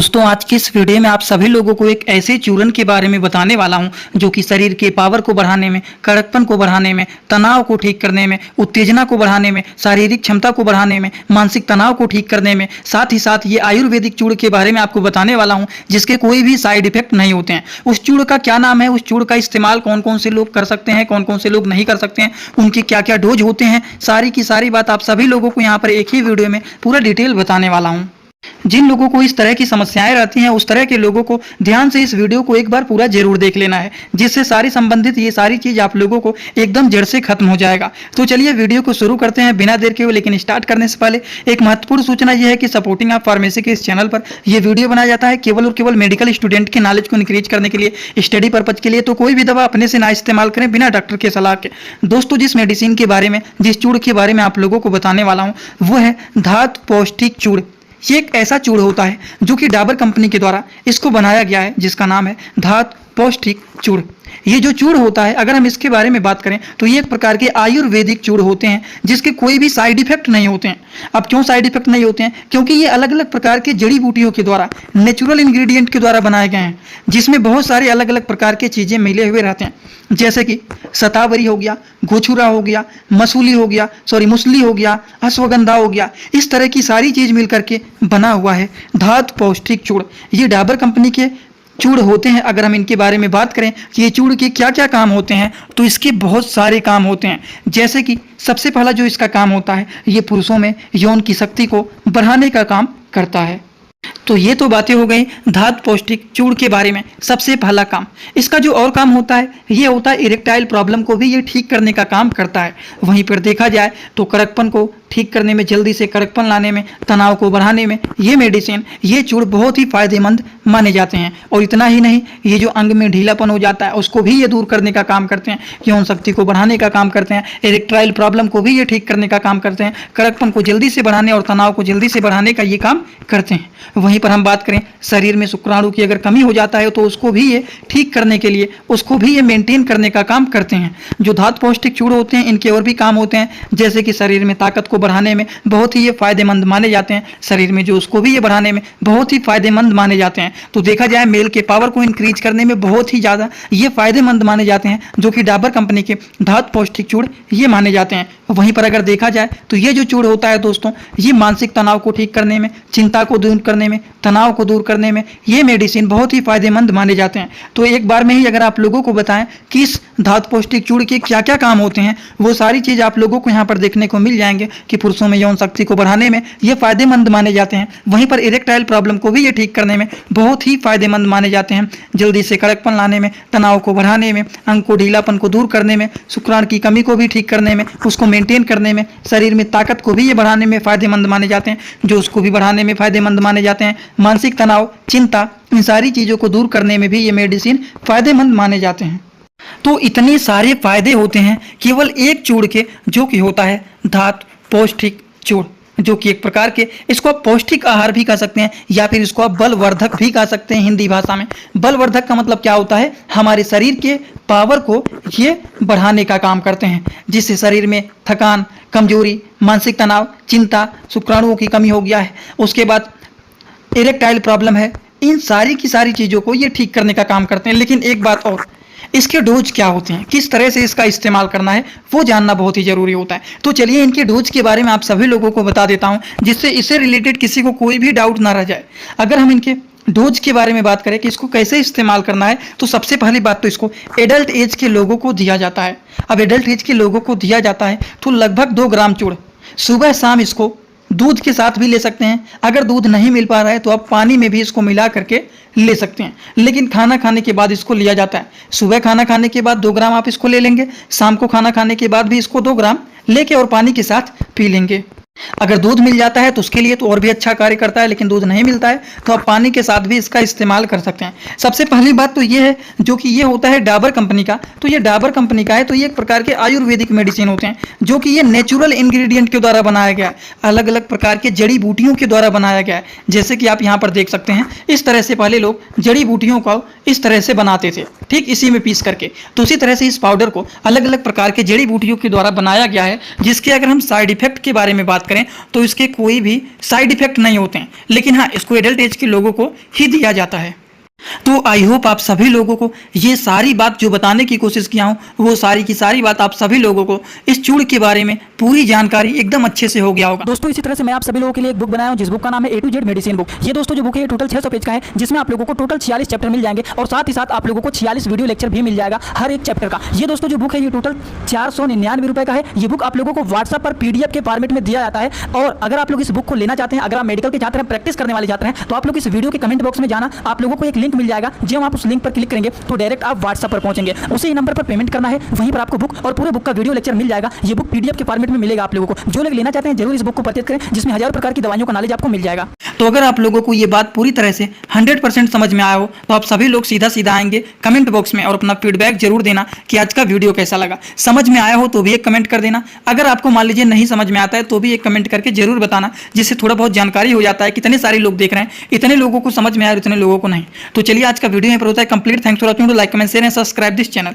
दोस्तों आज की इस वीडियो में आप सभी लोगों को एक ऐसे चूर्ण के बारे में बताने वाला हूं जो कि शरीर के पावर को बढ़ाने में, कड़कपन को बढ़ाने में, तनाव को ठीक करने में, उत्तेजना को बढ़ाने में, शारीरिक क्षमता को बढ़ाने में, मानसिक तनाव को ठीक करने में, साथ ही साथ ये आयुर्वेदिक चूर्ण के बारे में आपको बताने वाला हूँ जिसके कोई भी साइड इफेक्ट नहीं होते हैं। उस चूर्ण का क्या नाम है, उस चूर्ण का इस्तेमाल कौन कौन से लोग कर सकते हैं, कौन कौन से लोग नहीं कर सकते हैं, उनके क्या क्या डोज होते हैं, सारी की सारी बात आप सभी लोगों को यहाँ पर एक ही वीडियो में पूरा डिटेल बताने वाला हूँ। जिन लोगों को इस तरह की समस्याएं रहती हैं उस तरह के लोगों को ध्यान से इस वीडियो को एक बार पूरा जरूर देख लेना है, जिससे सारी संबंधित ये सारी चीज आप लोगों को एकदम जड़ से खत्म हो जाएगा। तो चलिए वीडियो को शुरू करते हैं बिना देर के हुए। लेकिन स्टार्ट करने से पहले एक महत्वपूर्ण सूचना यह है कि सपोर्टिंग ऑफ फार्मेसी के इस चैनल पर यह वीडियो बनाया जाता है केवल और केवल मेडिकल स्टूडेंट के नॉलेज को इंक्रीज करने के लिए, स्टडी पर्पज के लिए। तो कोई भी दवा अपने से ना इस्तेमाल करें बिना डॉक्टर के सलाह के। दोस्तों जिस मेडिसिन के बारे में, जिस चूर्ण के बारे में आप लोगों को बताने वाला हूँ वो है धातु पौष्टिक चूर्ण। ये एक ऐसा चूर्ण होता है जो कि डाबर कंपनी के द्वारा इसको बनाया गया है, जिसका नाम है धातु पौष्टिक चूर्ण। ये जो चूर्ण होता है, अगर हम इसके बारे में बात करें तो ये एक प्रकार के आयुर्वेदिक चूर्ण होते हैं जिसके कोई भी साइड इफेक्ट नहीं होते हैं। अब क्यों साइड इफेक्ट नहीं होते हैं? क्योंकि ये अलग अलग प्रकार के जड़ी बूटियों के द्वारा, नेचुरल इंग्रेडिएंट के द्वारा बनाए गए हैं, जिसमें बहुत सारे अलग अलग प्रकार के चीज़ें मिले हुए रहते हैं, जैसे कि शतावरी हो गया, गोछुरा हो गया, मसूली हो गया, मुसली हो गया, अश्वगंधा हो गया। इस तरह की सारी चीज़ मिल करके बना हुआ है धातु पौष्टिक चूर्ण। ये डाबर कंपनी के चूर्ण होते हैं। अगर हम इनके बारे में बात करें कि ये चूर्ण के क्या क्या काम होते हैं तो इसके बहुत सारे काम होते हैं। जैसे कि सबसे पहला जो इसका काम होता है, ये पुरुषों में यौन की शक्ति को बढ़ाने का काम करता है। तो ये तो बातें हो गई धातु पौष्टिक चूर्ण के बारे में। सबसे पहला काम इसका जो और काम होता है, ये होता है इरेक्टाइल प्रॉब्लम को भी ये ठीक करने का काम करता है। वहीं पर देखा जाए तो कड़कपन को ठीक करने में, जल्दी से कड़कपन लाने में, तनाव को बढ़ाने में ये मेडिसिन, ये चूर्ण बहुत ही फायदेमंद माने जाते हैं। और इतना ही नहीं, ये जो अंग में ढीलापन हो जाता है उसको भी ये दूर करने का काम करते हैं, यौन शक्ति को बढ़ाने का काम करते हैं, इरेक्टाइल प्रॉब्लम को भी ये ठीक करने का काम करते हैं, कड़कपन को जल्दी से बढ़ाने और तनाव को जल्दी से बढ़ाने का ये काम करते हैं। वहीं पर हम बात करें शरीर में शुक्राणु की अगर कमी हो जाता है तो उसको भी ये ठीक करने के लिए, उसको भी ये मेंटेन करने का काम करते हैं। जो धातु पौष्टिक चूर्ण होते हैं इनके और भी काम होते हैं, जैसे कि शरीर में ताकत को बढ़ाने में बहुत ही ये फायदेमंद माने जाते हैं, शरीर में जो उसको भी ये बढ़ाने में बहुत ही फायदेमंद माने जाते हैं। तो देखा जाए मेल के पावर को इंक्रीज करने में बहुत ही ज़्यादा ये फायदेमंद माने जाते हैं, जो कि डाबर कंपनी के धातु पौष्टिक चूर्ण ये माने जाते हैं। वहीं पर अगर देखा जाए तो ये जो चूर्ण होता है दोस्तों, ये मानसिक तनाव को ठीक करने में, चिंता को दूर करने में, तनाव को दूर करने में ये मेडिसिन बहुत ही फायदेमंद माने जाते हैं। तो एक बार में ही अगर आप लोगों को बताएं कि इस धातु पौष्टिक चूर्ण के क्या क्या काम होते हैं, वो सारी चीज आप लोगों को यहाँ पर देखने को मिल जाएंगे कि पुरुषों में यौन शक्ति को बढ़ाने में ये फायदेमंद माने जाते हैं। वहीं पर इरेक्टाइल प्रॉब्लम को भी ये ठीक करने में बहुत ही फायदेमंद माने जाते हैं, जल्दी से कड़कपन लाने में, तनाव को बढ़ाने में, अंग को ढीलापन को दूर करने में, शुक्राणु की कमी को भी ठीक करने में, उसको मेंटेन करने में, शरीर में ताकत को भी ये बढ़ाने में फायदेमंद माने जाते हैं, जो उसको भी बढ़ाने में फायदेमंद माने जाते हैं, मानसिक तनाव, चिंता, इन सारी चीज़ों को दूर करने में भी ये मेडिसिन फायदेमंद माने जाते हैं। तो इतने सारे फायदे होते हैं केवल एक चूर्ण के, जो कि होता है धातु पौष्टिक चूर्ण, जो कि एक प्रकार के, इसको आप पौष्टिक आहार भी कह सकते हैं या फिर इसको आप बलवर्धक भी कह सकते हैं हिंदी भाषा में। बलवर्धक का मतलब क्या होता है? हमारे शरीर के पावर को ये बढ़ाने का काम करते हैं, जिससे शरीर में थकान, कमजोरी, मानसिक तनाव, चिंता, शुक्राणुओं की कमी हो गया है, उसके बाद इरेक्टाइल प्रॉब्लम है, इन सारी की सारी चीज़ों को ये ठीक करने का काम करते हैं। लेकिन एक बात और, इसके डोज क्या होते हैं, किस तरह से इसका इस्तेमाल करना है वो जानना बहुत ही जरूरी होता है। तो चलिए इनके डोज के बारे में आप सभी लोगों को बता देता हूं, जिससे इससे रिलेटेड किसी को कोई भी डाउट ना रह जाए। अगर हम इनके डोज के बारे में बात करें कि इसको कैसे इस्तेमाल करना है, तो सबसे पहली बात तो इसको एडल्ट एज के लोगों को दिया जाता है। अब एडल्ट एज के लोगों को दिया जाता है तो लगभग 2 ग्राम चूर्ण सुबह शाम इसको दूध के साथ भी ले सकते हैं। अगर दूध नहीं मिल पा रहा है तो आप पानी में भी इसको मिला करके ले सकते हैं, लेकिन खाना खाने के बाद इसको लिया जाता है। सुबह खाना खाने के बाद 2 ग्राम आप इसको ले लेंगे, शाम को खाना खाने के बाद भी इसको 2 ग्राम लेके और पानी के साथ पी लेंगे। अगर दूध मिल जाता है तो उसके लिए तो और भी अच्छा कार्य करता है, लेकिन दूध नहीं मिलता है तो आप पानी के साथ भी इसका इस्तेमाल कर सकते हैं। सबसे पहली बात तो ये है, जो कि ये होता है डाबर कंपनी का, तो ये डाबर कंपनी का है, तो ये एक प्रकार के आयुर्वेदिक मेडिसिन होते हैं, जो कि ये नेचुरल इंग्रेडिएंट के द्वारा बनाया गया है, अलग अलग प्रकार के जड़ी बूटियों के द्वारा बनाया गया है। जैसे कि आप यहाँ पर देख सकते हैं, इस तरह से पहले लोग जड़ी बूटियों को इस तरह से बनाते थे, ठीक इसी में पीस करके। तो उसी तरह से इस पाउडर को अलग अलग प्रकार के जड़ी बूटियों के द्वारा बनाया गया है, जिसके अगर हम साइड इफेक्ट के बारे में बात बात करें तो इसके कोई भी साइड इफेक्ट नहीं होते हैं, लेकिन हाँ इसको एडल्ट एज के लोगों को ही दिया जाता है। तो आई होप आप सभी लोगों को ये सारी बात जो बताने की कोशिश किया हूँ वो सारी की सारी बात आप सभी लोगों को इस चूड़ के बारे में पूरी जानकारी एकदम अच्छे से हो गया होगा। दोस्तों इसी तरह से मैं आप सभी लोगों के लिए एक बुक बनाया हूँ जिस बुक का नाम है A to Z medicine book. ये दोस्तों जो बुक है ये टोटल 600 पेज का है, जिसमें आप लोगों को टोटल 46 चैप्टर मिल जाएंगे और साथ ही साथ आप लोगों को 46 वीडियो लेक्चर भी मिल जाएगा हर एक चैप्टर का। ये दोस्तों जो बुक है ये टोटल 499 रुपए का है। ये बुक आप लोगों को व्हाट्सएप पर PDF के फॉर्मेट में दिया जाता है। और अगर आप लोग इस बुक को लेना चाहते हैं, अगर आप मेडिकल के छात्र हैं, प्रैक्टिस करने वाले छात्र हैं, तो आप लोग इस वीडियो के कमेंट बॉक्स में जाना, आप लोगों को एक लिंक मिल जाएगा। जब आप उस लिंक पर क्लिक करेंगे तो डायरेक्ट आप व्हाट्सएप पर पहुंचेंगे, उसी नंबर पर पेमेंट करना है, वहीं पर आपको बुक और पूरे बुक का वीडियो लेक्चर मिल जाएगा। ये बुक PDF के फॉर्मेट में मिलेगा आप लोगों को। जो लोग लेना चाहते हैं जरूर इस बुक को परचेज करें, जिसमें हजारों प्रकार की दवाइयों का नॉलेज आपको मिल जाएगा। तो अगर आप लोगों को ये बात पूरी तरह से 100% समझ में आया हो तो आप सभी लोग सीधा सीधा आएंगे कमेंट बॉक्स में और अपना फीडबैक जरूर देना कि आज का वीडियो कैसा लगा। समझ में आया हो तो भी एक कमेंट कर देना, अगर आपको मान लीजिए नहीं समझ में आता है तो भी एक कमेंट करके जरूर बताना, जिससे थोड़ा बहुत जानकारी हो जाता है। कितने सारे लोग देख रहे हैं, इतने लोगों को समझ में आया और इतने लोगों को नहीं। तो चलिए आज का वीडियो यहाँ पर होता है complete. Thanks for watching. Like comment share and subscribe this channel.